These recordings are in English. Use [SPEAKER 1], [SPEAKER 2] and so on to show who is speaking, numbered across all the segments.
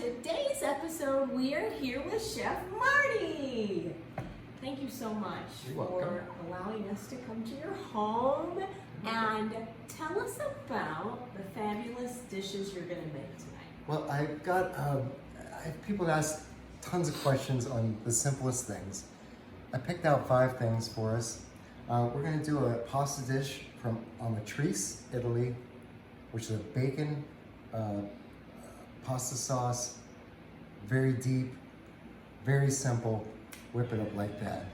[SPEAKER 1] today's episode, we are here with Chef Marty. Thank you so much for allowing us to come to your home and tell us about the fabulous dishes you're going to make tonight.
[SPEAKER 2] Well, I've got people that ask tons of questions on the simplest things. I picked out 5 things for us. We're going to do a pasta dish from Amatrese, Italy, which is a bacon pasta sauce, very deep, very simple. Whip it up like that.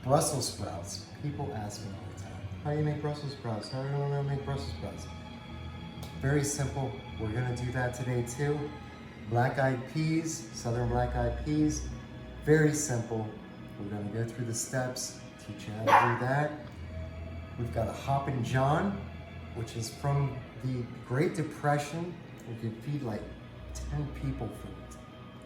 [SPEAKER 2] Brussels sprouts. People ask me all the time, how do you make Brussels sprouts? How do you know how to make Brussels sprouts? Very simple. We're gonna do that today too. Black-eyed peas, southern black-eyed peas. Very simple. We're gonna go through the steps, teach you how to do that. We've got a Hoppin' John, which is from the Great Depression. We could feed like 10 people for,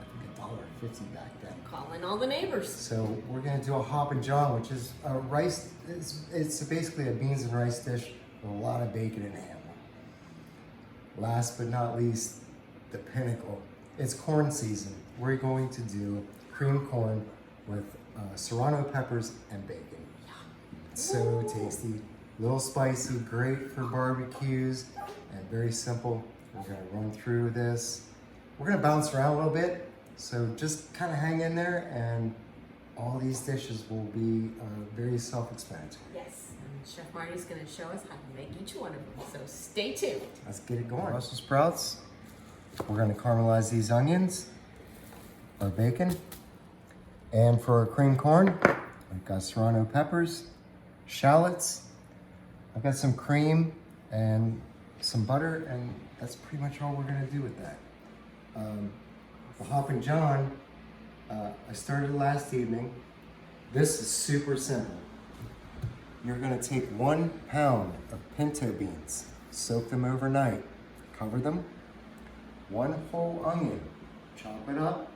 [SPEAKER 2] I think, $1.50 back then.
[SPEAKER 1] Calling all the neighbors.
[SPEAKER 2] So we're gonna do a Hoppin' John, which is a rice, it's basically a beans and rice dish with a lot of bacon and ham. Last but not least, the pinnacle. It's corn season. We're going to do cream corn with serrano peppers and bacon. So tasty, little spicy, great for barbecues, and very simple. We're gonna run through this. We're gonna bounce around a little bit, so just kind of hang in there, and all these dishes will be very self-explanatory.
[SPEAKER 1] Yes, and Chef Marty's gonna show us how to make each one of them, so stay tuned.
[SPEAKER 2] Let's get it going. Brussels sprouts. We're gonna caramelize these onions, our bacon, and for our cream corn, we've got serrano peppers, shallots. I've got some cream and some butter, and that's pretty much all we're gonna do with that. The Hoppin' John, I started last evening. This is super simple. You're gonna take 1 pound of pinto beans, soak them overnight, cover them, 1 whole onion, chop it up,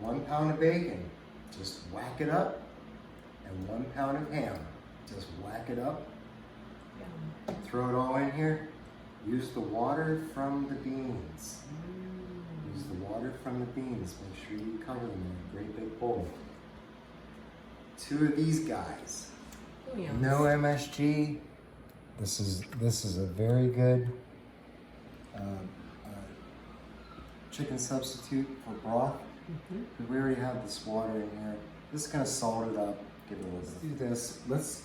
[SPEAKER 2] 1 pound of bacon, just whack it up, and 1 pound of ham, just whack it up. Throw it all in here. Use the water from the beans. Use the water from the beans. Make sure you cover them in a great big bowl. 2 of these guys.
[SPEAKER 1] Oh, yes.
[SPEAKER 2] No MSG. This is a very good chicken substitute for broth. We already have this water in here. This is gonna salt it up. Give it a little. Let's do this. Let's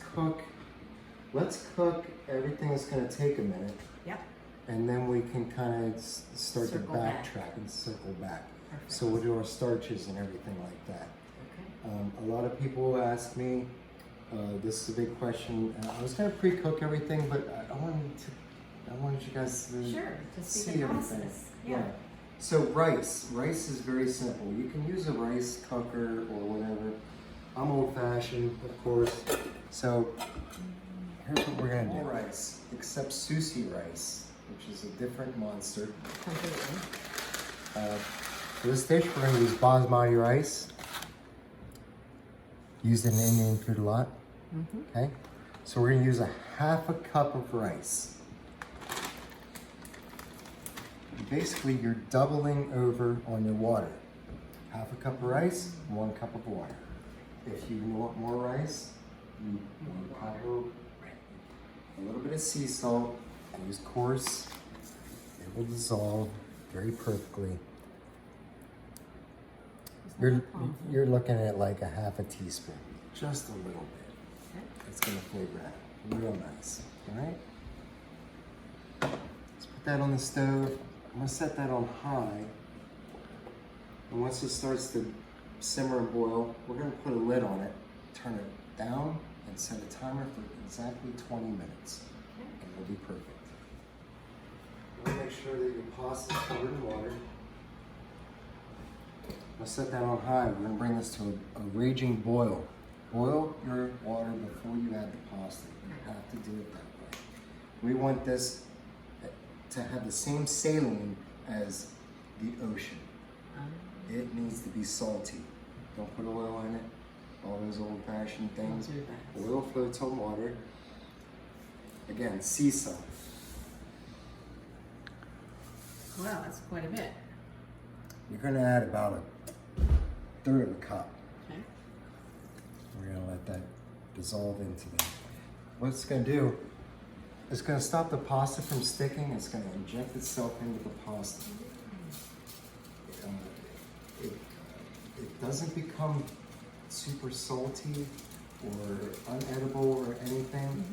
[SPEAKER 2] cook everything that's going to take a minute.
[SPEAKER 1] Yep.
[SPEAKER 2] And then we can kind of start
[SPEAKER 1] Circle
[SPEAKER 2] to
[SPEAKER 1] back.
[SPEAKER 2] backtrack and circle back.
[SPEAKER 1] Perfect.
[SPEAKER 2] So we'll do our starches and everything like that.
[SPEAKER 1] Okay.
[SPEAKER 2] A lot of people ask me, this is a big question. I was going to pre-cook everything, but I wanted you guys to
[SPEAKER 1] Sure, to see
[SPEAKER 2] see
[SPEAKER 1] the
[SPEAKER 2] everything.
[SPEAKER 1] process. Yeah.
[SPEAKER 2] So rice is very simple. You can use a rice cooker or whatever. I'm old-fashioned, of course. So here's what we're gonna do. Rice, except Sushi rice, which is a different monster.
[SPEAKER 1] Completely.
[SPEAKER 2] For this dish, we're gonna use basmati rice. Used in Indian food a lot. Okay, so we're gonna use a 1/2 cup of rice. Basically, you're doubling over on your water. 1/2 cup of rice, 1 cup of water. If you want more rice, you want a little bit of sea salt. Use coarse. It will dissolve very perfectly. You're looking at like a 1/2 teaspoon, just a little bit.
[SPEAKER 1] Okay.
[SPEAKER 2] It's gonna flavor that real nice. All right. Let's put that on the stove. I'm gonna set that on high. And once it starts to simmer and boil, we're gonna put a lid on it, turn it down, and set a timer for exactly 20 minutes. And it'll be perfect. You wanna make sure that your pasta is covered in water. I'll set that on high. We're gonna bring this to a raging boil. Boil your water before you add the pasta. You have to do it that way. We want this to have the same saline as the ocean. It needs to be salty. Don't put oil in it. All those old-fashioned things. Oil floats on water. Again, sea salt.
[SPEAKER 1] Wow, that's quite a bit.
[SPEAKER 2] You're gonna add about a third of a cup.
[SPEAKER 1] Okay.
[SPEAKER 2] We're gonna let that dissolve into there. What it's gonna do, it's gonna stop the pasta from sticking. It's gonna inject itself into the pasta. It doesn't become super salty or unedible or anything.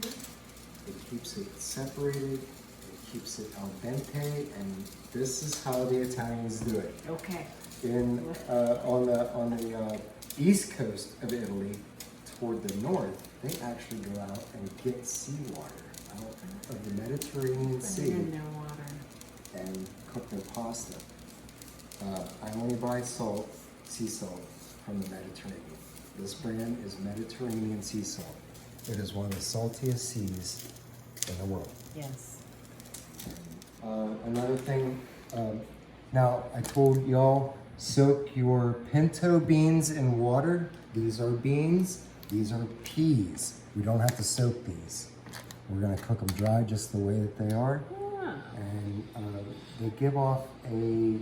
[SPEAKER 2] It keeps it separated, it keeps it al dente, and this is how the Italians do it.
[SPEAKER 1] Okay.
[SPEAKER 2] On the east coast of Italy, toward the north, they actually go out and get seawater out of the Mediterranean Sea
[SPEAKER 1] In their water.
[SPEAKER 2] and cook their pasta. I only buy sea salt from the Mediterranean. This brand is Mediterranean sea salt. It is one of the saltiest seas in the world.
[SPEAKER 1] Yes.
[SPEAKER 2] Another thing, now I told y'all, soak your pinto beans in water. These are beans, these are peas. We don't have to soak these. We're gonna cook them dry just the way that they are.
[SPEAKER 1] Yeah.
[SPEAKER 2] And they give off a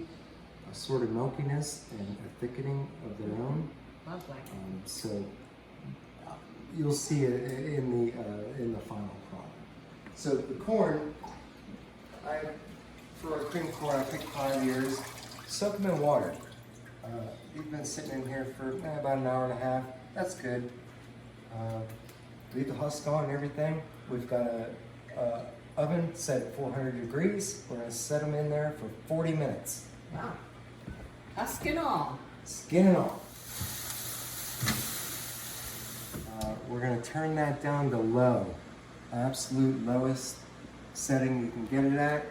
[SPEAKER 2] sort of milkiness and a thickening of their own.
[SPEAKER 1] Lovely.
[SPEAKER 2] So you'll see it in the final product. So the corn, for a cream corn, I picked 5 ears. Soak them in water. We've been sitting in here for about an hour and a half. That's good. Leave the husk on and everything. We've got a oven set at 400 degrees. We're gonna set them in there for 40 minutes.
[SPEAKER 1] Wow. Husk and all.
[SPEAKER 2] Skin and all. We're gonna turn that down to low. Absolute lowest setting you can get it at.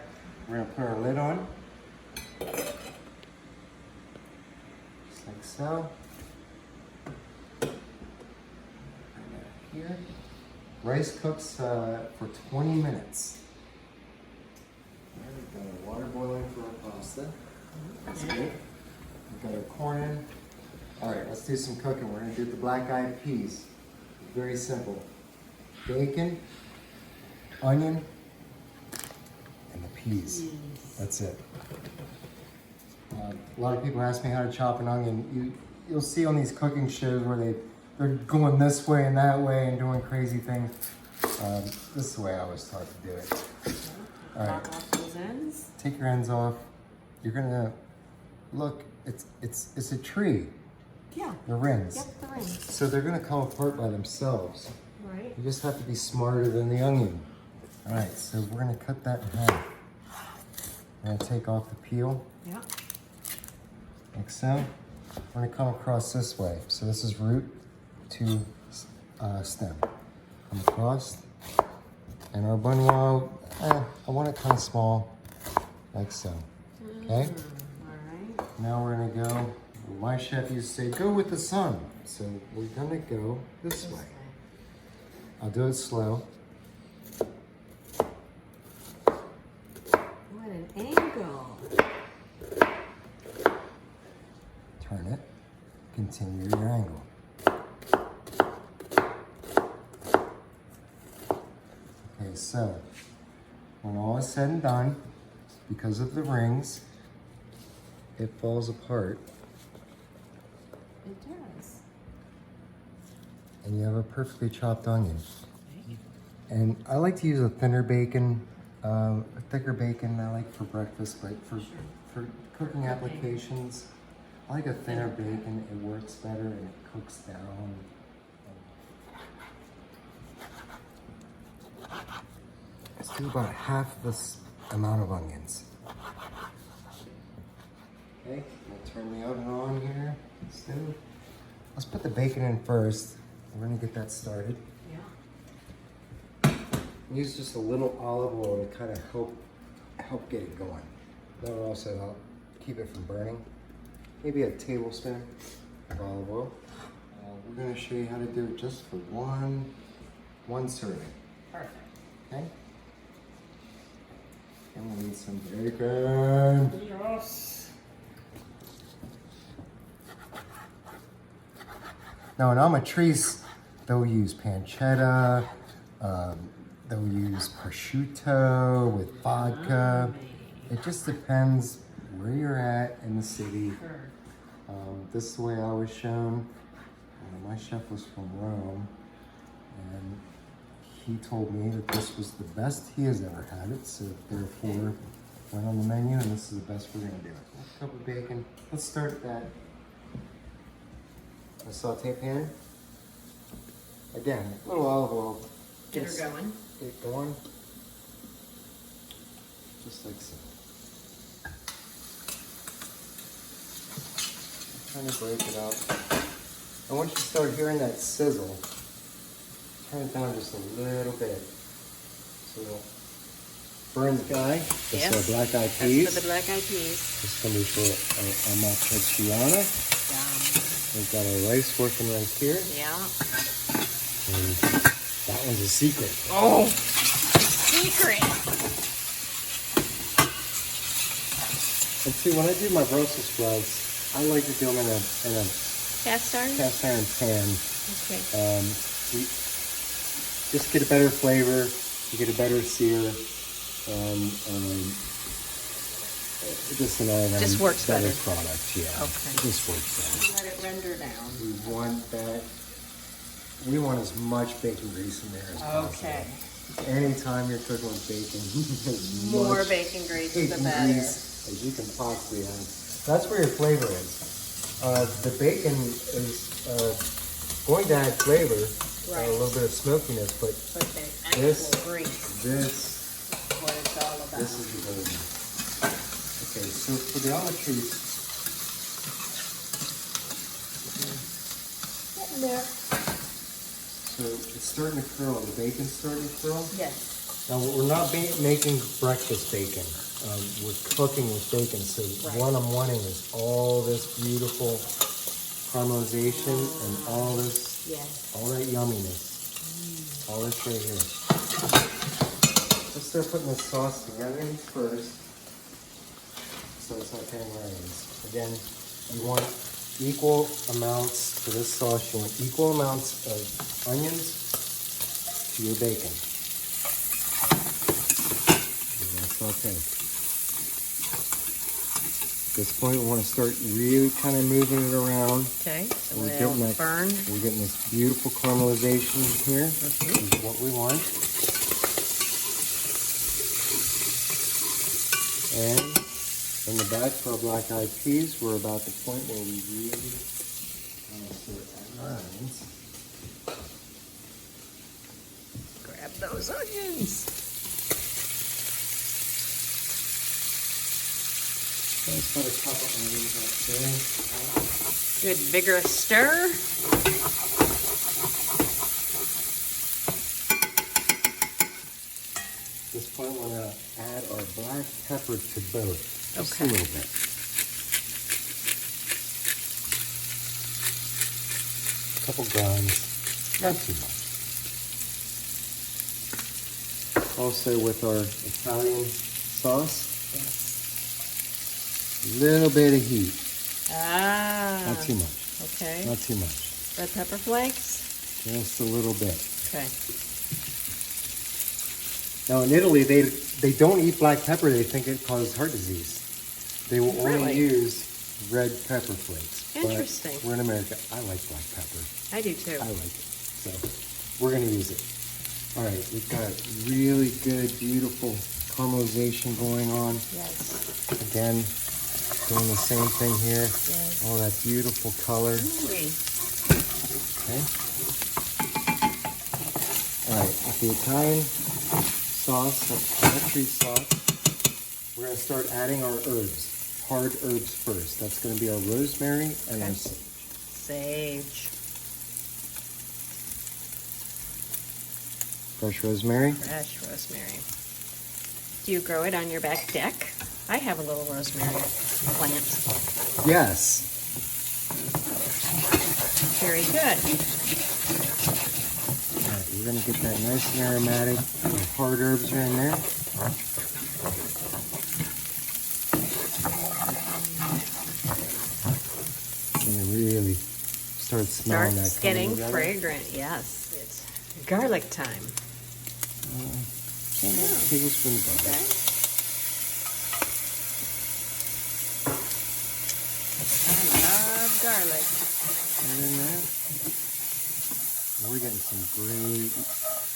[SPEAKER 2] We're gonna put our lid on. Just like so. Bring that here. Rice cooks for 20 minutes. There, we've got our water boiling for our pasta. That's good. We've got our corn in. All right, let's do some cooking. We're gonna do the black-eyed peas. Very simple. Bacon, onion, and the peas. That's it. A lot of people ask me how to chop an onion. You'll see on these cooking shows where they're going this way and that way and doing crazy things. This is the way I was taught to do it. All right.
[SPEAKER 1] Off those ends.
[SPEAKER 2] Take your ends off. You're gonna look. It's a tree.
[SPEAKER 1] Yeah.
[SPEAKER 2] The rings.
[SPEAKER 1] Yep, the rings.
[SPEAKER 2] So they're gonna come apart by themselves.
[SPEAKER 1] Right.
[SPEAKER 2] You just have to be smarter than the onion. All right, so we're gonna cut that in half. We're gonna take off the peel,
[SPEAKER 1] Yeah.
[SPEAKER 2] like so. We're gonna come across this way. So this is root to stem. Come across. And our bunwell, I want it kind of small, like so. Okay?
[SPEAKER 1] All right.
[SPEAKER 2] Now we're gonna go, my chef used to say, go with the sun. So we're gonna go this way. I'll do it slow.
[SPEAKER 1] What an angle.
[SPEAKER 2] Turn it. Continue your angle. Okay, so when all is said and done, because of the rings, it falls apart.
[SPEAKER 1] It does.
[SPEAKER 2] And you have a perfectly chopped onion. And I like to use a thinner bacon, a thicker bacon I like for breakfast, but for cooking applications, I like a thinner bacon. It works better and it cooks down. Let's do about half this amount of onions. Okay, we'll turn the oven on here. Let's put the bacon in first. We're gonna get that started.
[SPEAKER 1] Yeah.
[SPEAKER 2] Use just a little olive oil to kind of help get it going. That will also help keep it from burning. Maybe a tablespoon of olive oil. We're going to show you how to do it just for one serving.
[SPEAKER 1] Perfect.
[SPEAKER 2] Okay? And we'll need some bacon.
[SPEAKER 1] Yes.
[SPEAKER 2] Now in Amatrese, they'll use pancetta, they'll use prosciutto with vodka. It just depends where you're at in the city.
[SPEAKER 1] Sure.
[SPEAKER 2] This is the way I was shown. My chef was from Rome, and he told me that this was the best he has ever had it, so therefore went on the menu, and this is the best we're gonna do it. A cup of bacon. Let's start that. A saute pan. Again, a little olive oil.
[SPEAKER 1] Get her going.
[SPEAKER 2] Get going. Just like so. Trying to break it up. And once you start hearing that sizzle, turn it down just a little bit. So burn the guy. This is our black eyed peas.
[SPEAKER 1] That's for the black eyed peas.
[SPEAKER 2] This is going to be for our matriciana. We've got our rice working right here.
[SPEAKER 1] Yeah.
[SPEAKER 2] And that one's a secret.
[SPEAKER 1] Oh, secret.
[SPEAKER 2] And see, when I do my Brussels sprouts, I like to do them in a
[SPEAKER 1] Cast iron?
[SPEAKER 2] cast iron pan.
[SPEAKER 1] Okay.
[SPEAKER 2] You just get a better flavor, you get a better sear, and just an all-around
[SPEAKER 1] Just works better.
[SPEAKER 2] product. Yeah.
[SPEAKER 1] Okay.
[SPEAKER 2] It just works better.
[SPEAKER 1] Let it render down.
[SPEAKER 2] We want that. We want as much bacon grease in there as possible.
[SPEAKER 1] Okay.
[SPEAKER 2] Anytime you're cooking with bacon, as
[SPEAKER 1] More
[SPEAKER 2] much
[SPEAKER 1] bacon grease, the
[SPEAKER 2] bacon
[SPEAKER 1] better.
[SPEAKER 2] grease as you can possibly have. That's where your flavor is. The bacon is going to add flavor,
[SPEAKER 1] Right.
[SPEAKER 2] a little bit of smokiness, but
[SPEAKER 1] But the actual
[SPEAKER 2] this,
[SPEAKER 1] grease
[SPEAKER 2] this,
[SPEAKER 1] is what it's all about.
[SPEAKER 2] this is the golden. Okay, so for the entrees,
[SPEAKER 1] Getting there.
[SPEAKER 2] so it's starting to curl. The bacon's starting to curl.
[SPEAKER 1] Yes.
[SPEAKER 2] Now we're not making breakfast bacon. We're cooking with bacon, so
[SPEAKER 1] Right.
[SPEAKER 2] what I'm wanting is all this beautiful caramelization and all this.
[SPEAKER 1] Yes.
[SPEAKER 2] All that yumminess. All this right here. Let's start putting the sauce together first. So it's not getting onions. Again, you want equal amounts for this sauce. You want equal amounts of onions to your bacon. That's okay. At this point, we want to start really kind of moving it around.
[SPEAKER 1] Okay. So
[SPEAKER 2] We're
[SPEAKER 1] they'll
[SPEAKER 2] getting that.
[SPEAKER 1] burn.
[SPEAKER 2] We're getting this beautiful caramelization here. This is what we want. And in the back for our black eyed peas, we're about the point where we really start adding our onions.
[SPEAKER 1] Grab those onions.
[SPEAKER 2] Let's put a couple onions right there.
[SPEAKER 1] Good vigorous stir.
[SPEAKER 2] At this point, we're going to add our black pepper to both. Just
[SPEAKER 1] Okay.
[SPEAKER 2] a little bit. A couple grinds, not too much. Also with our Italian sauce, a little bit of heat.
[SPEAKER 1] Ah.
[SPEAKER 2] Not too much.
[SPEAKER 1] Okay.
[SPEAKER 2] Not too much.
[SPEAKER 1] Red pepper flakes.
[SPEAKER 2] Just a little bit.
[SPEAKER 1] Okay.
[SPEAKER 2] Now in Italy, they don't eat black pepper. They think it causes heart disease. They will only
[SPEAKER 1] Really?
[SPEAKER 2] use red pepper flakes. But
[SPEAKER 1] Interesting.
[SPEAKER 2] we're in America. I like black pepper.
[SPEAKER 1] I do too.
[SPEAKER 2] I like it. So we're going to use it. All right, we've got really good, beautiful caramelization going on.
[SPEAKER 1] Yes.
[SPEAKER 2] Again, doing the same thing here.
[SPEAKER 1] Yes.
[SPEAKER 2] All that beautiful color.
[SPEAKER 1] Ooh-wee.
[SPEAKER 2] Okay. All right, with the Italian sauce, that tree sauce, we're going to start adding our herbs. Hard herbs first. That's going to be our rosemary and our sage.
[SPEAKER 1] Sage.
[SPEAKER 2] Fresh rosemary.
[SPEAKER 1] Fresh rosemary. Do you grow it on your back deck? I have a little rosemary plant.
[SPEAKER 2] Yes.
[SPEAKER 1] Very good.
[SPEAKER 2] All right, we're going to get that nice and aromatic. The hard herbs are in there. And it really start smelling that
[SPEAKER 1] Starts getting
[SPEAKER 2] coming together.
[SPEAKER 1] fragrant. Yes. It's garlic time.
[SPEAKER 2] Tablespoon of garlic.
[SPEAKER 1] Okay.
[SPEAKER 3] garlic.
[SPEAKER 2] Right in there. We're getting some great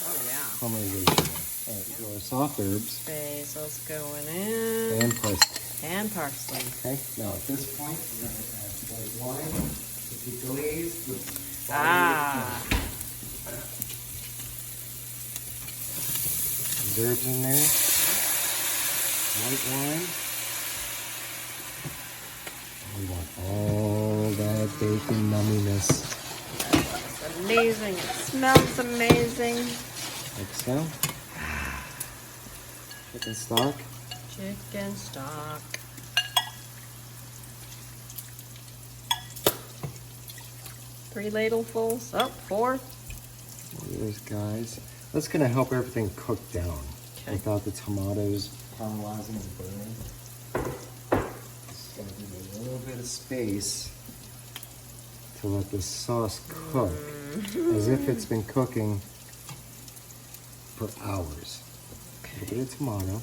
[SPEAKER 3] Oh yeah.
[SPEAKER 2] caramelization. All right, so our soft herbs
[SPEAKER 3] Basil's going in.
[SPEAKER 2] and parsley.
[SPEAKER 3] And parsley.
[SPEAKER 2] Okay, now at this point, we're going to add white wine to be glazed with
[SPEAKER 3] Ah.
[SPEAKER 2] herbs in there. White wine. We want all that bacon numminess.
[SPEAKER 3] It's amazing. It smells amazing.
[SPEAKER 2] Like so. Chicken stock.
[SPEAKER 3] Chicken stock. Three ladlefuls. Oh, four.
[SPEAKER 2] There's guys. That's going to help everything cook down without the tomatoes caramelizing and burning. Just going to give a little bit of space to let this sauce cook as if it's been cooking for hours. A little bit of tomato,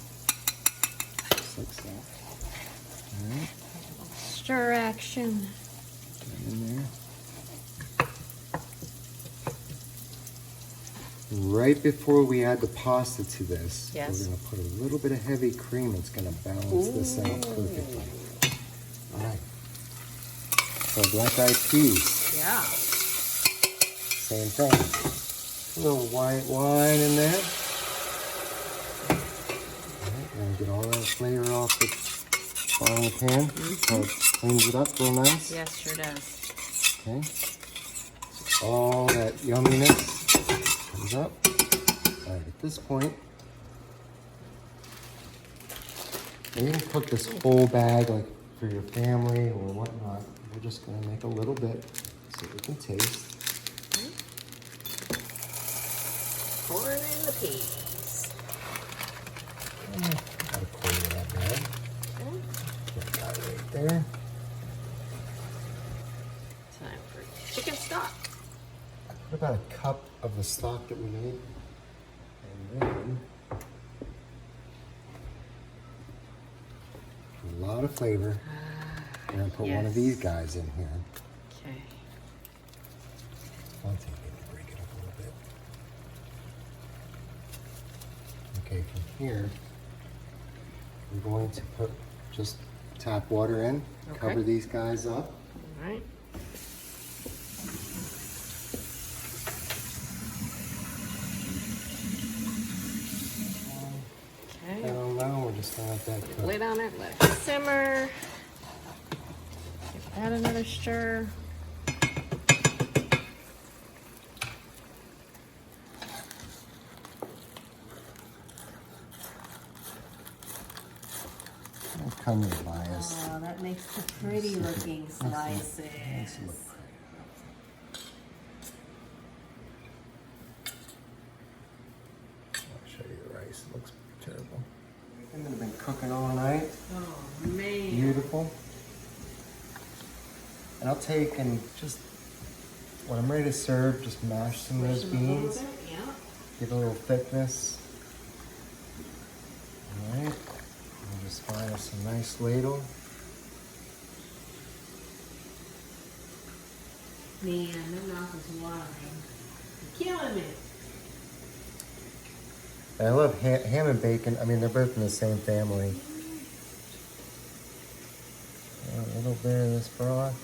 [SPEAKER 2] just like so. All right,
[SPEAKER 3] Stir action.
[SPEAKER 2] get in there. Right before we add the pasta to this,
[SPEAKER 3] Yes.
[SPEAKER 2] we're going to put a little bit of heavy cream. It's going to balance this out perfectly. All right. So black-eyed peas,
[SPEAKER 3] Yeah.
[SPEAKER 2] same thing. A little white wine in there. All right, and get all that flavor off the bottom of the pan. So it cleans it up real nice.
[SPEAKER 3] Yes, sure does.
[SPEAKER 2] Okay. All that yumminess comes up. All right, at this point, you can cook this whole bag like for your family or whatnot. We're just gonna make a little bit so we can taste.
[SPEAKER 1] Pour in the peas.
[SPEAKER 2] Got a quarter of that bag. Put that right there.
[SPEAKER 3] Time for chicken stock.
[SPEAKER 2] Put about a cup of the stock that we need. And then a lot of flavor. We're gonna put one of these guys in here.
[SPEAKER 3] Okay.
[SPEAKER 2] One thing, maybe break it up a little bit. Okay, from here, we're going to put just tap water in, cover these guys up.
[SPEAKER 3] All right.
[SPEAKER 2] I
[SPEAKER 3] Okay.
[SPEAKER 2] don't know, we're just gonna let that cook.
[SPEAKER 3] Lid on it, let it simmer. Add another stir.
[SPEAKER 2] Come here, bias.
[SPEAKER 1] Oh, that makes the pretty looking slices.
[SPEAKER 2] Let's look. I'll show you the rice. It looks terrible. I'm gonna been cooking all night.
[SPEAKER 1] Oh man.
[SPEAKER 2] Beautiful. And I'll take and just when I'm ready to serve, just mash some of those beans.
[SPEAKER 1] Yeah.
[SPEAKER 2] Give a little thickness. All right. We'll just find us a nice ladle.
[SPEAKER 1] Man, my mouth is watering. You're killing me.
[SPEAKER 2] And I love ham and bacon. I mean, they're both in the same family. A little bit of this broth.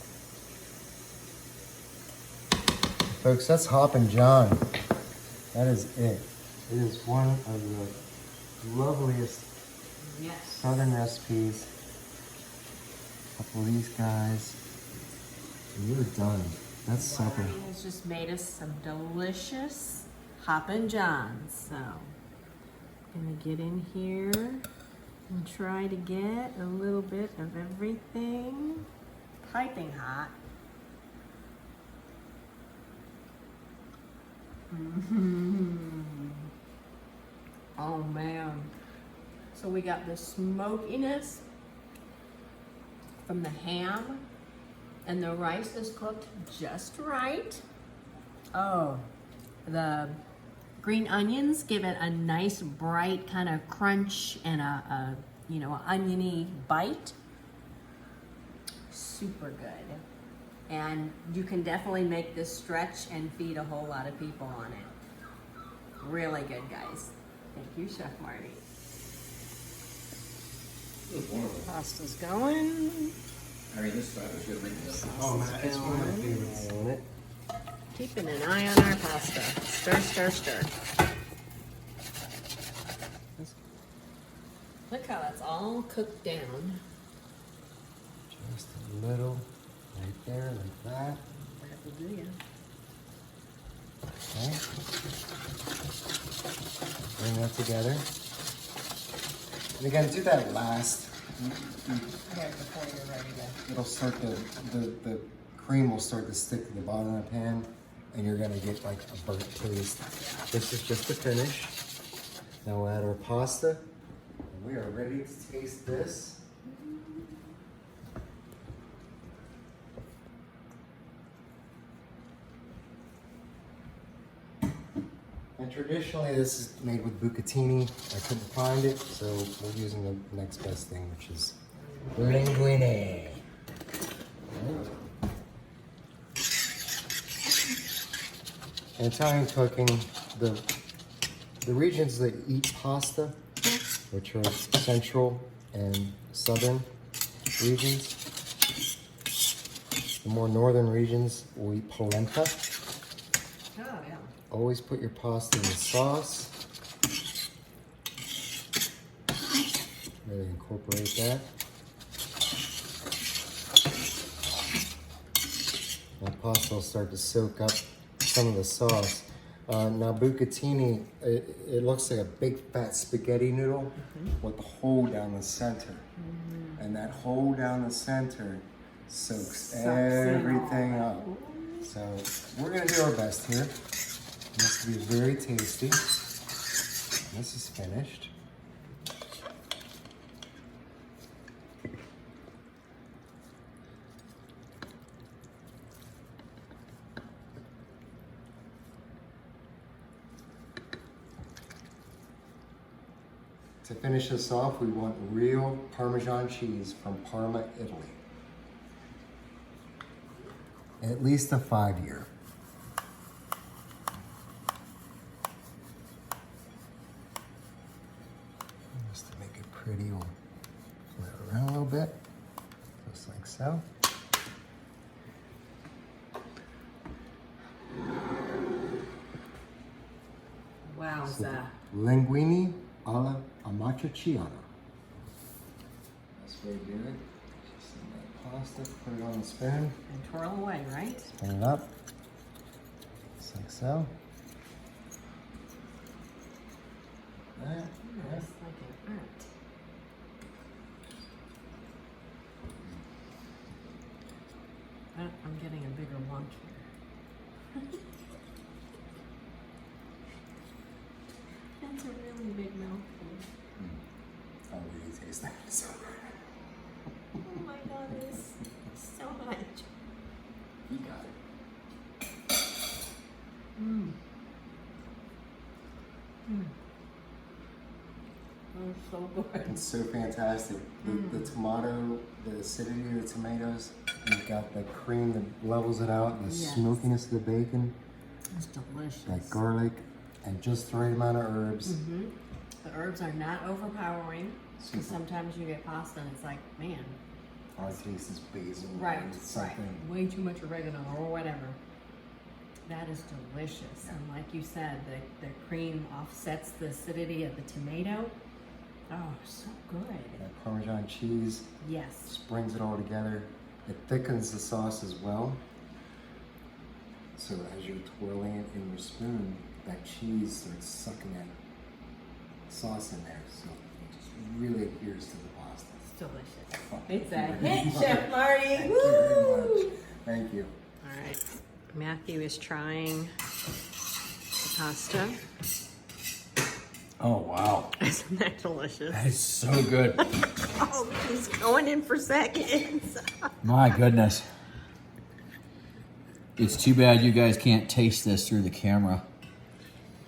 [SPEAKER 2] Folks, that's Hoppin' John. That is it. It is one of the loveliest
[SPEAKER 1] Yes.
[SPEAKER 2] southern recipes. A couple of these guys. And you're done. That's supper.
[SPEAKER 1] Marty has just made us some delicious Hoppin' Johns. So, gonna get in here and try to get a little bit of everything piping hot. Oh man. So we got the smokiness from the ham, and the rice is cooked just right. Oh, the green onions give it a nice bright kind of crunch and a oniony bite. Super good. And you can definitely make this stretch and feed a whole lot of people on it. Really good, guys. Thank you, Chef Marty.
[SPEAKER 3] Pasta's going.
[SPEAKER 4] I mean, this stuff is good making this.
[SPEAKER 2] Oh man, it's one of my favorites. I want it.
[SPEAKER 3] Keeping an eye on our pasta. Stir, stir, stir. Look how that's all cooked down.
[SPEAKER 2] Just a little, right there, like that.
[SPEAKER 3] That'll do ya.
[SPEAKER 2] Okay. Bring that together. And again, do that last.
[SPEAKER 3] Right before you're ready to.
[SPEAKER 2] It'll start the cream will start to stick to the bottom of the pan, and you're gonna get like a burnt taste. This is just the finish. Now we'll add our pasta. And we are ready to taste this. And traditionally, this is made with bucatini. I couldn't find it, so we're using the next best thing, which is linguine. In Italian cooking, the regions that eat pasta, which are central and southern regions, the more northern regions will eat polenta.
[SPEAKER 3] Oh, yeah.
[SPEAKER 2] Always put your pasta in the sauce. Really incorporate that. That pasta will start to soak up some of the sauce. Now bucatini, it looks like a big fat spaghetti noodle with the hole down the center. And that hole down the center soaks everything up. So we're gonna do our best here. This will be very tasty. This is finished. To finish this off, we want real Parmesan cheese from Parma, Italy. At least a 5-year. Just to make it pretty, we'll flip it around a little bit, just like so.
[SPEAKER 3] Wowza.
[SPEAKER 2] Linguine alla amatriciana. That's way to do it. Just in that pasta, put it on the spoon.
[SPEAKER 3] And twirl away, right?
[SPEAKER 2] Spin it up, just like so. That, yeah.
[SPEAKER 3] Just like an art. I'm getting a bigger lump here. That's a really big mouthful.
[SPEAKER 2] I really taste that. So
[SPEAKER 1] Oh my goodness. So much.
[SPEAKER 2] you got it.
[SPEAKER 3] Mmm. Mmm. Oh, so good.
[SPEAKER 2] It's so fantastic. The tomato, the acidity of the tomatoes, you've got the cream that levels it out, and the
[SPEAKER 3] Yes.
[SPEAKER 2] smokiness of the bacon,
[SPEAKER 3] It's delicious.
[SPEAKER 2] that garlic, and just the right amount of herbs.
[SPEAKER 3] The herbs are not overpowering.
[SPEAKER 2] Super.
[SPEAKER 3] Because sometimes you get pasta and it's like, man,
[SPEAKER 2] All I taste is basil.
[SPEAKER 3] right,
[SPEAKER 2] and something.
[SPEAKER 3] way too much oregano or whatever. That is delicious. And like you said, the cream offsets the acidity of the tomato. Oh, so good.
[SPEAKER 2] That Parmesan cheese
[SPEAKER 3] Yes.
[SPEAKER 2] just brings it all together. It thickens the sauce as well. So as you're twirling it in your spoon, that cheese starts sucking that sauce in there. So it just really adheres to the pasta.
[SPEAKER 3] It's delicious.
[SPEAKER 1] It's a hit, Chef Marty.
[SPEAKER 2] Thank you very much. Thank you.
[SPEAKER 3] All right. Matthew is trying the pasta.
[SPEAKER 4] Oh, wow.
[SPEAKER 3] Isn't that delicious?
[SPEAKER 4] That is so good.
[SPEAKER 3] Oh, he's going in for seconds.
[SPEAKER 4] My goodness. It's too bad you guys can't taste this through the camera.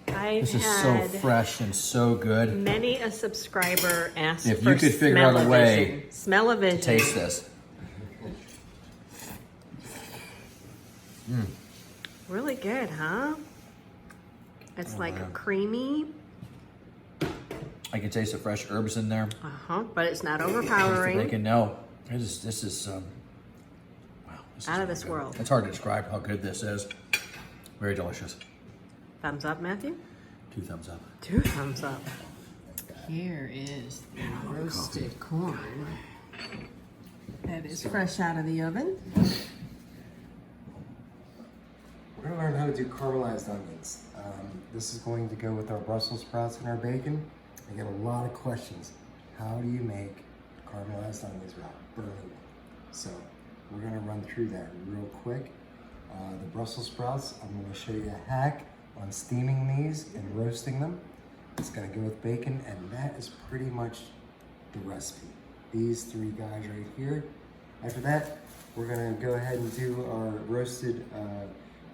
[SPEAKER 3] I've
[SPEAKER 4] This is so
[SPEAKER 3] had
[SPEAKER 4] fresh and so good.
[SPEAKER 3] many a subscriber ask
[SPEAKER 4] If
[SPEAKER 3] for
[SPEAKER 4] you could figure out a way
[SPEAKER 3] smell-o-vision. Smell-o-vision.
[SPEAKER 4] Taste this.
[SPEAKER 3] Really good, huh? It's like a creamy.
[SPEAKER 4] I can taste the fresh herbs in there.
[SPEAKER 3] But it's not
[SPEAKER 4] They
[SPEAKER 3] overpowering.
[SPEAKER 4] can know. This is wow. This is
[SPEAKER 3] Out of
[SPEAKER 4] really
[SPEAKER 3] this
[SPEAKER 4] good.
[SPEAKER 3] world.
[SPEAKER 4] It's hard to describe how good this is. Very delicious.
[SPEAKER 3] Thumbs up, Matthew?
[SPEAKER 4] 2 thumbs up.
[SPEAKER 3] 2 thumbs up. Here is the roasted corn. That is fresh out of the oven.
[SPEAKER 2] We're gonna learn how to do caramelized onions. This is going to go with our Brussels sprouts and our bacon. I get a lot of questions. How do you make caramelized onions without burning them? So we're gonna run through that real quick. The Brussels sprouts, I'm gonna show you a hack on steaming these and roasting them. It's gonna go with bacon, and that is pretty much the recipe. These 3 guys right here. After that, we're gonna go ahead and do our roasted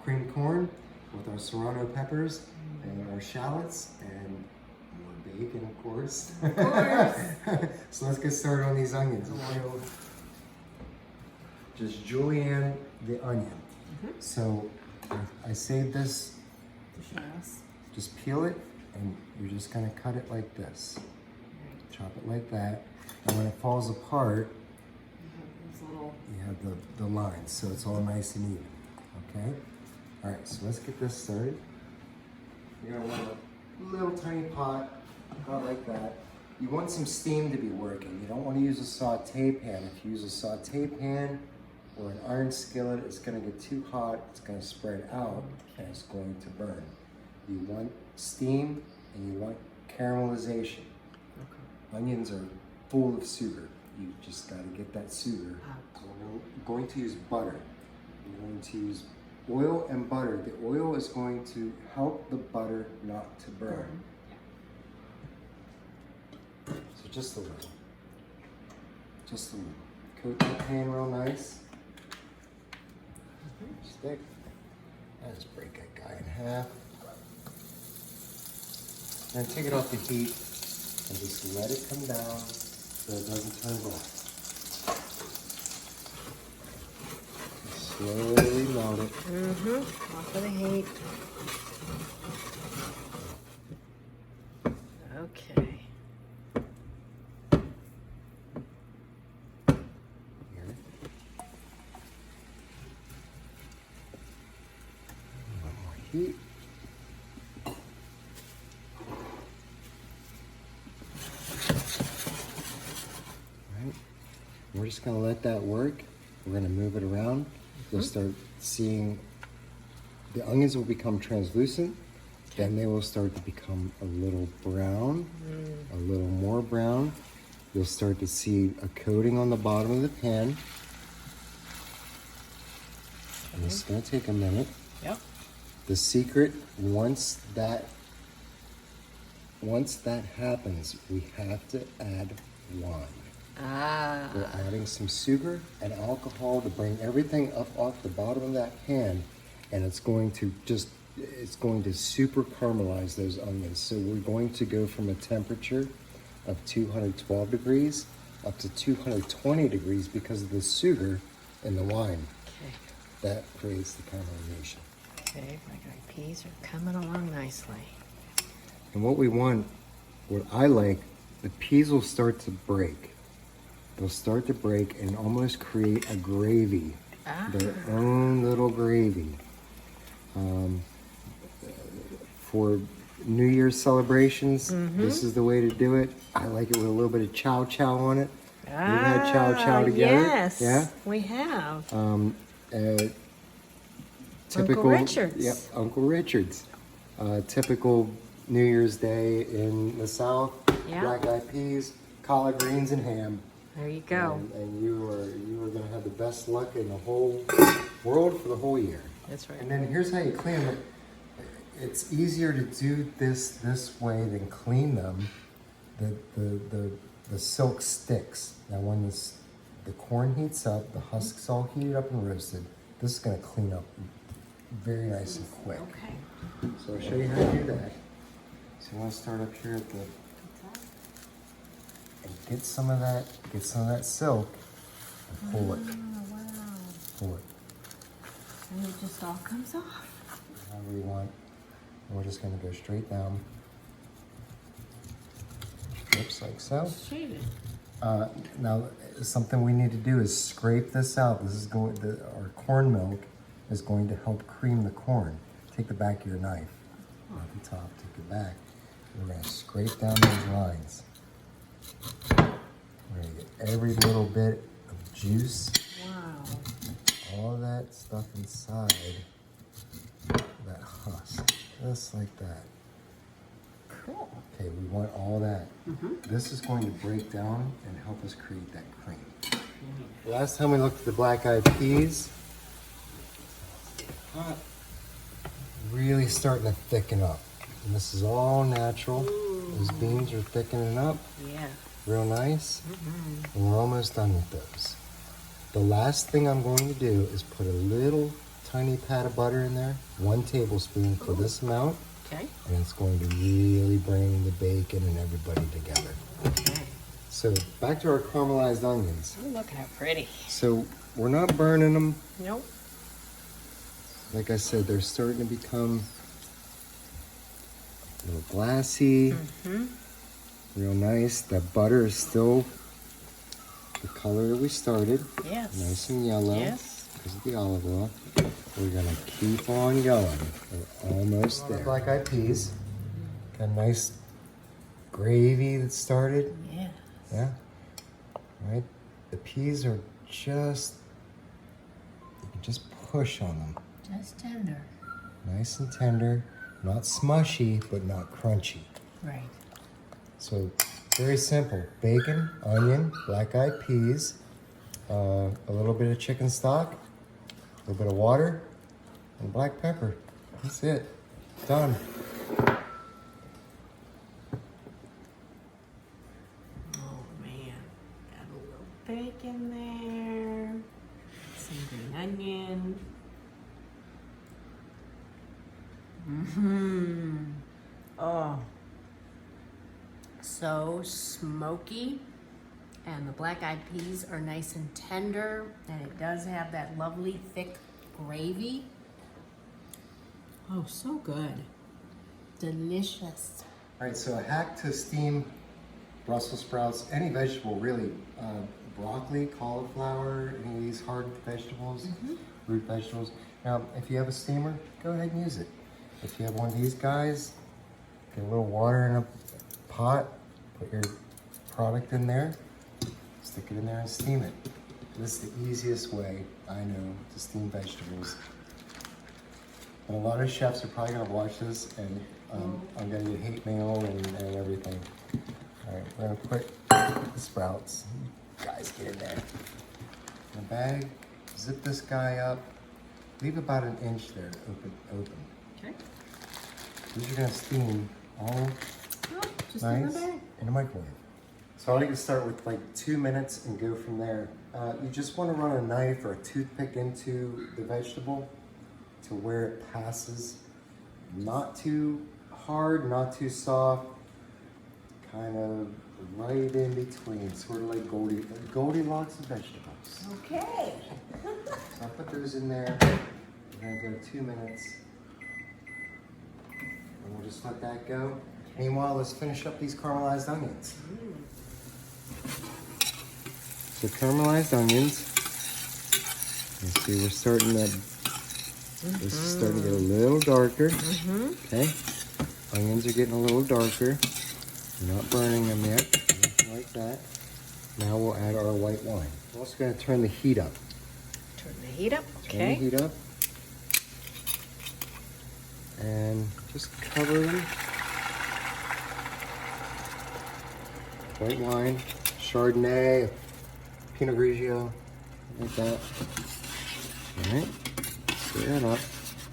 [SPEAKER 2] cream corn with our serrano peppers and our shallots and more bacon, of course.
[SPEAKER 3] Of course.
[SPEAKER 2] So let's get started on these onions. Just julienne the onion. So I saved this. Just peel it, and you're just gonna cut it like this. Chop it like that, and when it falls apart, you have the lines, so it's all nice and even. Okay. All right, so let's get this started. You're gonna want a little tiny pot, about like that. You want some steam to be working. You don't want to use a saute pan. If you use a saute pan or an iron skillet, it's gonna get too hot, it's gonna spread out, and it's going to burn. You want steam and you want caramelization. Onions are full of sugar. You just gotta get that sugar. So we're going to use butter. We're going to use oil and butter. The oil is going to help the butter not to burn. So just a little. Just a little. Coat that pan real nice. Stick. I just break that guy in half. And take it off the heat and just let it come down so it doesn't turn black. Slowly melt it.
[SPEAKER 3] Off of the heat. Okay.
[SPEAKER 2] Here. A little more heat. Right. We're just gonna let that work. We're gonna move it around. You'll start seeing the onions will become translucent. Then they will start to become a little brown, a little more brown. You'll start to see a coating on the bottom of the pan. And it's gonna take a minute.
[SPEAKER 3] Yep.
[SPEAKER 2] The secret, once that happens, we have to add wine. We're adding some sugar and alcohol to bring everything up off the bottom of that pan, and it's going to super caramelize those onions. So we're going to go from a temperature of 212 degrees up to 220 degrees because of the sugar in the wine.
[SPEAKER 3] Okay.
[SPEAKER 2] That creates the caramelization.
[SPEAKER 3] Okay, my peas are coming along nicely.
[SPEAKER 2] And what we want, what I like, the peas will start to break. They'll start to break and almost create a gravy, their own little gravy. For New Year's celebrations, this is the way to do it. I like it with a little bit of chow chow on it. We've had chow chow together.
[SPEAKER 3] Yes,
[SPEAKER 2] yeah?
[SPEAKER 3] we have.
[SPEAKER 2] Typical,
[SPEAKER 3] Uncle Richard's.
[SPEAKER 2] Yep, Uncle Richard's. Typical New Year's Day in the South.
[SPEAKER 3] Yeah.
[SPEAKER 2] Black eyed peas, collard greens, and ham.
[SPEAKER 3] There you go.
[SPEAKER 2] And you are going to have the best luck in the whole world for the whole year.
[SPEAKER 3] That's right.
[SPEAKER 2] And then here's how you clean them. It's easier to do this way than clean them. The silk sticks. Now when the corn heats up, the husk's all heated up and roasted, this is going to clean up very nice and quick.
[SPEAKER 3] Okay.
[SPEAKER 2] So I'll show you how to do that. So you want to start up here at the, and get some of that silk and pull it.
[SPEAKER 3] Oh, wow.
[SPEAKER 2] Pull it.
[SPEAKER 3] And it just all comes off.
[SPEAKER 2] However you want. And we're just gonna go straight down. Oops, like so.
[SPEAKER 3] Shaded.
[SPEAKER 2] Now, something we need to do is scrape this out. This is our corn milk is going to help cream the corn. Take the back of your knife, not the top, take it back. We're gonna scrape down those lines. We're gonna get every little bit of juice,
[SPEAKER 3] Wow.
[SPEAKER 2] all that stuff inside that husk, just like that.
[SPEAKER 3] Cool.
[SPEAKER 2] Okay, we want all that. This is going to break down and help us create that cream. Last time we looked at the black-eyed peas, really starting to thicken up. And this is all natural. Those beans are thickening up,
[SPEAKER 3] Yeah.
[SPEAKER 2] real nice. And we're almost done with those. The last thing I'm going to do is put a little tiny pat of butter in there, 1 tablespoon for this amount.
[SPEAKER 3] Okay.
[SPEAKER 2] And it's going to really bring the bacon and everybody together.
[SPEAKER 3] Okay.
[SPEAKER 2] So back to our caramelized onions.
[SPEAKER 3] Oh, look how pretty.
[SPEAKER 2] So we're not burning them.
[SPEAKER 3] Nope.
[SPEAKER 2] Like I said, they're starting to become a little glassy, real nice. That butter is still the color that we started,
[SPEAKER 3] Yes.
[SPEAKER 2] nice and yellow
[SPEAKER 3] Yes.
[SPEAKER 2] because of the olive oil. We're gonna keep on going. We're almost there. Black-eyed peas, got a nice gravy that started.
[SPEAKER 3] Yes.
[SPEAKER 2] Yeah. All right. The peas are just, you can just push on them.
[SPEAKER 3] Just tender.
[SPEAKER 2] Nice and tender, not smushy, but not crunchy.
[SPEAKER 3] Right.
[SPEAKER 2] So very simple. Bacon, onion, black-eyed peas, a little bit of chicken stock, a little bit of water, and black pepper. That's it. Done.
[SPEAKER 3] Oh man. Got a little bacon there. Some green onion. Oh. So smoky. And the black-eyed peas are nice and tender. And it does have that lovely thick gravy. Oh, so good. Delicious.
[SPEAKER 2] All right, so a hack to steam Brussels sprouts, any vegetable really, broccoli, cauliflower, any of these hard vegetables, root vegetables. Now, if you have a steamer, go ahead and use it. If you have one of these guys, get a little water in a pot, put your product in there, stick it in there and steam it. This is the easiest way I know to steam vegetables. And a lot of chefs are probably gonna watch this and I'm gonna get hate mail and everything. All right, we're gonna put the sprouts. You guys get in there. In the bag, zip this guy up. Leave about an inch there open.
[SPEAKER 3] Okay.
[SPEAKER 2] These are gonna steam all
[SPEAKER 3] Oh, just in
[SPEAKER 2] nice
[SPEAKER 3] the bag.
[SPEAKER 2] in the microwave. So I like to start with like 2 minutes and go from there. You just wanna run a knife or a toothpick into the vegetable to where it passes. Not too hard, not too soft, kind of right in between, sort of like Goldilocks of vegetables.
[SPEAKER 1] Okay.
[SPEAKER 2] So I put those in there. We're gonna go 2 minutes. And we'll just let that go. Meanwhile, let's finish up these caramelized onions. So caramelized onions. You see we're starting to, this is starting to get a little darker. Okay. Onions are getting a little darker. We're not burning them yet. Anything like that. Now we'll add our white wine. We're also gonna turn the heat up.
[SPEAKER 3] Turn the heat up.
[SPEAKER 2] Turn the heat up. And just cover them. White wine, Chardonnay, Pinot Grigio, like that. All right, stir that up.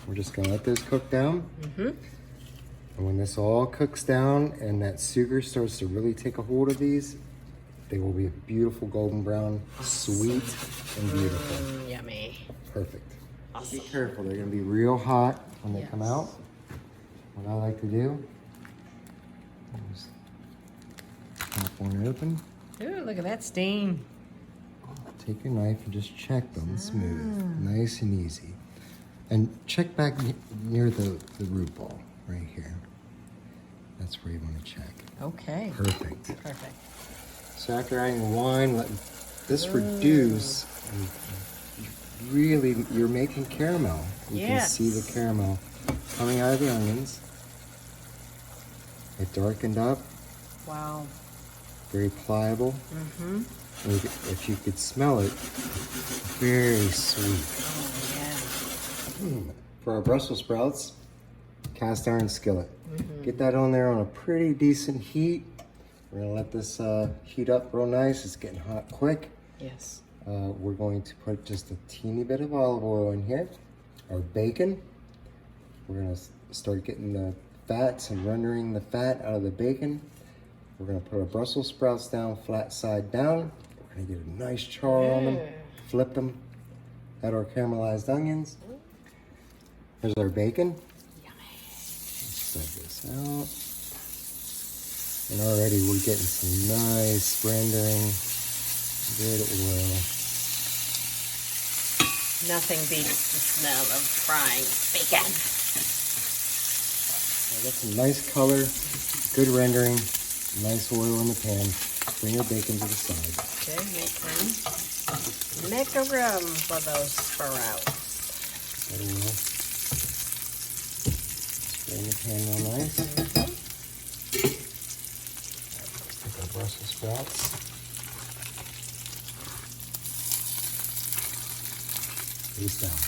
[SPEAKER 2] We're just gonna let those cook down. And when this all cooks down and that sugar starts to really take a hold of these, they will be a beautiful golden brown, sweet and beautiful.
[SPEAKER 3] Yummy.
[SPEAKER 2] Perfect.
[SPEAKER 3] Awesome.
[SPEAKER 2] Be careful, they're gonna be real hot when they come
[SPEAKER 3] Yes.
[SPEAKER 2] out. What I like to do is pop one open,
[SPEAKER 3] Ooh, look at that stain.
[SPEAKER 2] take your knife and just check them smooth, nice and easy. And check back near the root ball, right here. That's where you want to check.
[SPEAKER 3] Okay.
[SPEAKER 2] Perfect.
[SPEAKER 3] Perfect.
[SPEAKER 2] So after adding the wine, let this reduce. Really, you're making caramel. You can see the caramel coming out of the onions. It darkened up.
[SPEAKER 3] Wow.
[SPEAKER 2] Very pliable.
[SPEAKER 3] Mm-hmm.
[SPEAKER 2] If you could smell it, very sweet.
[SPEAKER 3] Oh, yeah.
[SPEAKER 2] For our Brussels sprouts, cast iron skillet. Get that on there on a pretty decent heat. We're gonna let this heat up real nice. It's getting hot quick.
[SPEAKER 3] Yes.
[SPEAKER 2] We're going to put just a teeny bit of olive oil in here. Our bacon. We're gonna start getting the fats and rendering the fat out of the bacon. We're gonna put our Brussels sprouts down, flat side down. We're gonna get a nice char on them. Flip them. Add our caramelized onions. Here's our bacon. Spread this out. And already we're getting some nice rendering, good oil.
[SPEAKER 3] Nothing beats the smell of frying bacon.
[SPEAKER 2] I got some nice color, good rendering, nice oil in the pan. Bring your bacon to the side.
[SPEAKER 3] Okay, make room for those sprouts.
[SPEAKER 2] That oil. Spray in the pan real nice. Take our Brussels sprouts. Face down.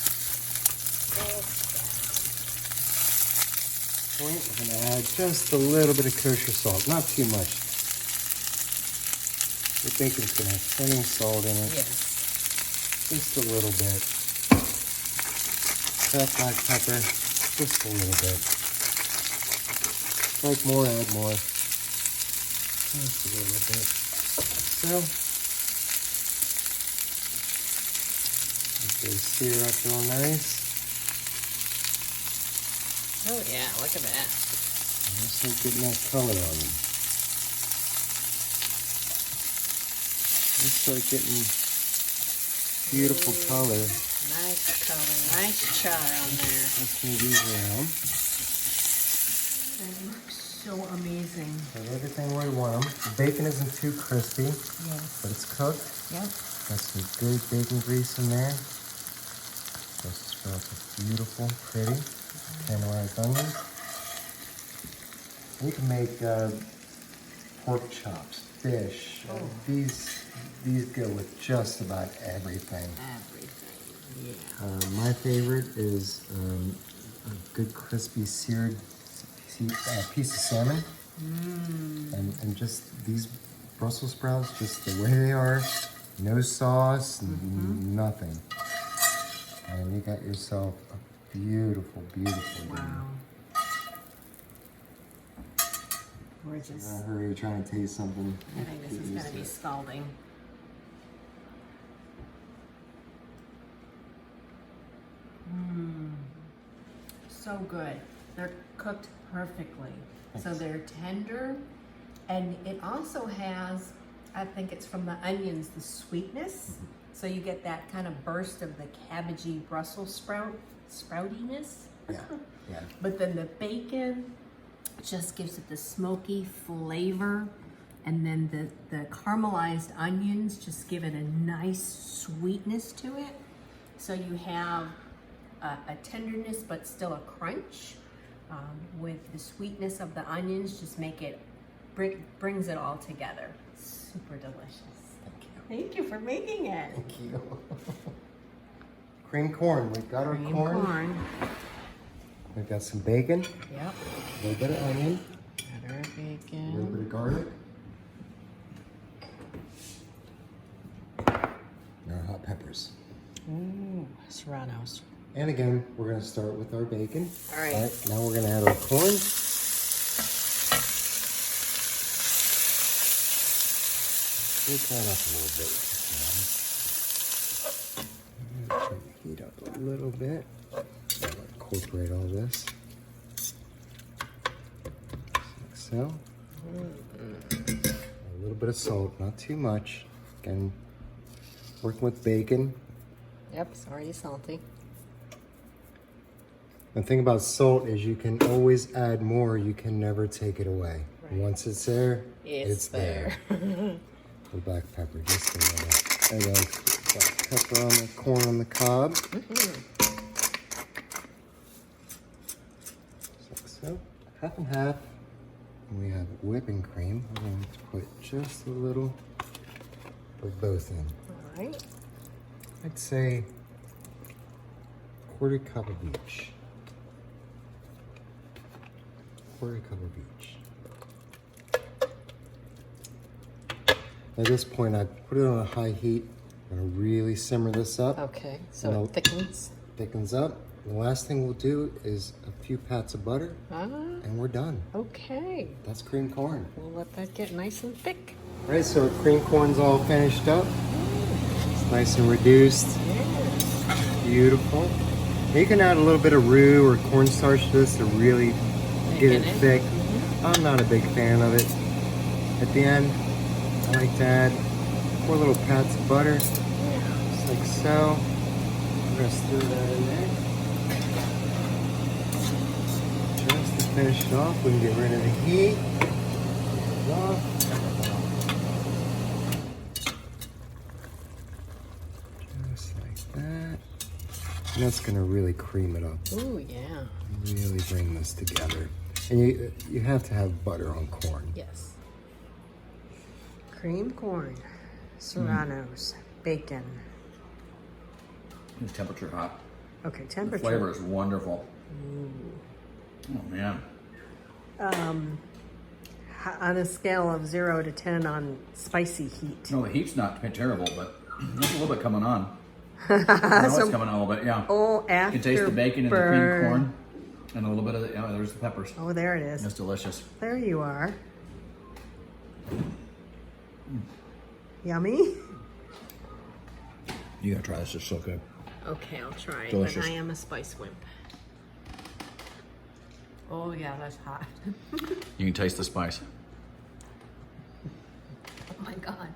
[SPEAKER 2] Point, we're going to add just a little bit of kosher salt, not too much. The bacon's going to have plenty of salt in it.
[SPEAKER 3] Yes.
[SPEAKER 2] Just a little bit. That black pepper, just a little bit. Like more, add more. Just a little bit. So, they sear up real nice.
[SPEAKER 3] Oh yeah, look at that.
[SPEAKER 2] And we'll start getting that color on them. Let's start getting beautiful color.
[SPEAKER 3] Nice color, nice char on there.
[SPEAKER 2] Let's move these around.
[SPEAKER 3] That looks so amazing.
[SPEAKER 2] Got everything where we want them. The bacon isn't too crispy,
[SPEAKER 3] Yes.
[SPEAKER 2] but it's cooked.
[SPEAKER 3] Yep.
[SPEAKER 2] Got some good bacon grease in there. Brussels sprouts are beautiful, pretty. Caramelized onions. You can make pork chops, fish. These go with just about everything.
[SPEAKER 3] Everything, yeah.
[SPEAKER 2] My favorite is a good crispy seared piece of salmon. And just these Brussels sprouts, just the way they are, no sauce, nothing. And you got yourself a beautiful, beautiful dinner.
[SPEAKER 3] Wow. Gorgeous.
[SPEAKER 2] In a hurry, trying to taste something.
[SPEAKER 3] I think this is going to be scalding. So good. They're cooked perfectly. So they're tender, and it also has, I think it's from the onions, the sweetness. So you get that kind of burst of the cabbagey Brussels sproutiness.
[SPEAKER 2] Yeah, yeah.
[SPEAKER 3] But then the bacon just gives it the smoky flavor, and then the caramelized onions just give it a nice sweetness to it. So you have a tenderness but still a crunch. With the sweetness of the onions, just brings it all together. Super delicious.
[SPEAKER 2] Thank you.
[SPEAKER 3] Thank you for making it.
[SPEAKER 2] Thank you. Cream corn. We've got our
[SPEAKER 3] Cream
[SPEAKER 2] corn. We've got some bacon.
[SPEAKER 3] Yep.
[SPEAKER 2] A little bit of onion.
[SPEAKER 3] Butter,
[SPEAKER 2] A little
[SPEAKER 3] bacon.
[SPEAKER 2] bit of garlic. And our hot peppers.
[SPEAKER 3] Ooh, serranos.
[SPEAKER 2] And again, we're going to start with our bacon.
[SPEAKER 3] All right.
[SPEAKER 2] Now we're going to add our corn. Shake that up a little bit. Turn the heat up a little bit. Incorporate all this. Like so. A little bit of salt, not too much. Again, working with bacon.
[SPEAKER 3] Yep, it's already salty.
[SPEAKER 2] The thing about salt is you can always add more. You can never take it away.
[SPEAKER 3] Right.
[SPEAKER 2] Once it's there,
[SPEAKER 3] It's there.
[SPEAKER 2] The black pepper, just a little. There goes black pepper on the corn on the cob. Just like so. Half and half. And we have whipping cream. We're going to put just a little of both in.
[SPEAKER 3] All right.
[SPEAKER 2] I'd say quarter cup of each. Quarter cup of each. At this point, I put it on a high heat. I'm gonna really simmer this up.
[SPEAKER 3] Okay, so
[SPEAKER 2] Now-
[SPEAKER 3] it thickens.
[SPEAKER 2] Thickens up. The last thing we'll do is a few pats of butter, and we're done.
[SPEAKER 3] Okay.
[SPEAKER 2] That's cream corn.
[SPEAKER 3] We'll let that get nice and thick.
[SPEAKER 2] All right, so our cream corn's all finished up. It's nice and reduced.
[SPEAKER 3] Yes.
[SPEAKER 2] Beautiful. You can add a little bit of roux or cornstarch to this to really get it thick. I'm not a big fan of it. At the end, I like to add 4 little pats of butter, just like so. I'm gonna stir that in there. Just to finish it off, we can get rid of the heat. Get it off. Just like that. And that's gonna really cream it up.
[SPEAKER 3] Ooh, yeah.
[SPEAKER 2] Really bring this together. And you have to have butter on corn.
[SPEAKER 3] Yes. Cream corn, serranos, bacon.
[SPEAKER 4] The temperature hot.
[SPEAKER 3] Okay,
[SPEAKER 4] The
[SPEAKER 3] temperature.
[SPEAKER 4] flavor is wonderful. Oh man.
[SPEAKER 3] On a scale of 0 to 10 on spicy heat.
[SPEAKER 4] No, the heat's not terrible, but there's a little bit coming on. I know it's coming on a little bit, yeah.
[SPEAKER 3] Oh,
[SPEAKER 4] You
[SPEAKER 3] after
[SPEAKER 4] can taste the bacon and the cream corn and a little bit of the, there's the peppers.
[SPEAKER 3] Oh, there it is.
[SPEAKER 4] It's delicious.
[SPEAKER 3] There you are. Yummy.
[SPEAKER 4] You gotta try this, it's so good.
[SPEAKER 3] Okay, I'll try it,
[SPEAKER 4] Delicious.
[SPEAKER 3] but I am a spice wimp. Oh yeah, that's hot.
[SPEAKER 4] You can taste the spice.
[SPEAKER 3] Oh my God.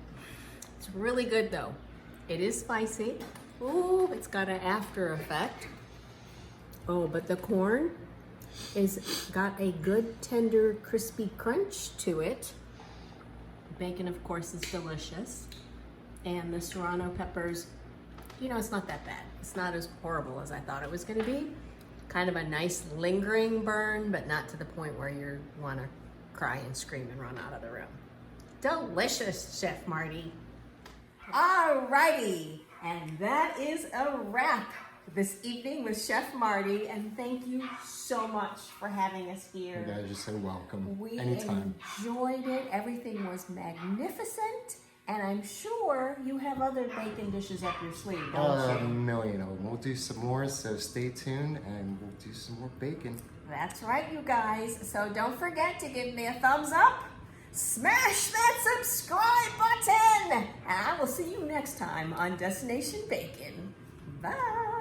[SPEAKER 3] It's really good though. It is spicy. Ooh, it's got an after effect. Oh, but the corn is got a good tender crispy crunch to it. Bacon, of course, is delicious. And the serrano peppers, you know, it's not that bad. It's not as horrible as I thought it was gonna be. Kind of a nice lingering burn, but not to the point where you wanna cry and scream and run out of the room. Delicious, Chef Marty. Alrighty, and that is a wrap this evening with Chef Marty, and thank you so much for having us here.
[SPEAKER 2] You guys are so welcome.
[SPEAKER 3] We
[SPEAKER 2] Anytime.
[SPEAKER 3] enjoyed it. Everything was magnificent, and I'm sure you have other bacon dishes up your sleeve, don't
[SPEAKER 2] A
[SPEAKER 3] you?
[SPEAKER 2] million of them. We'll do some more, so stay tuned, and we'll do some more bacon.
[SPEAKER 3] That's right, you guys. So don't forget to give me a thumbs up. Smash that subscribe button. And I will see you next time on Destination Bacon. Bye.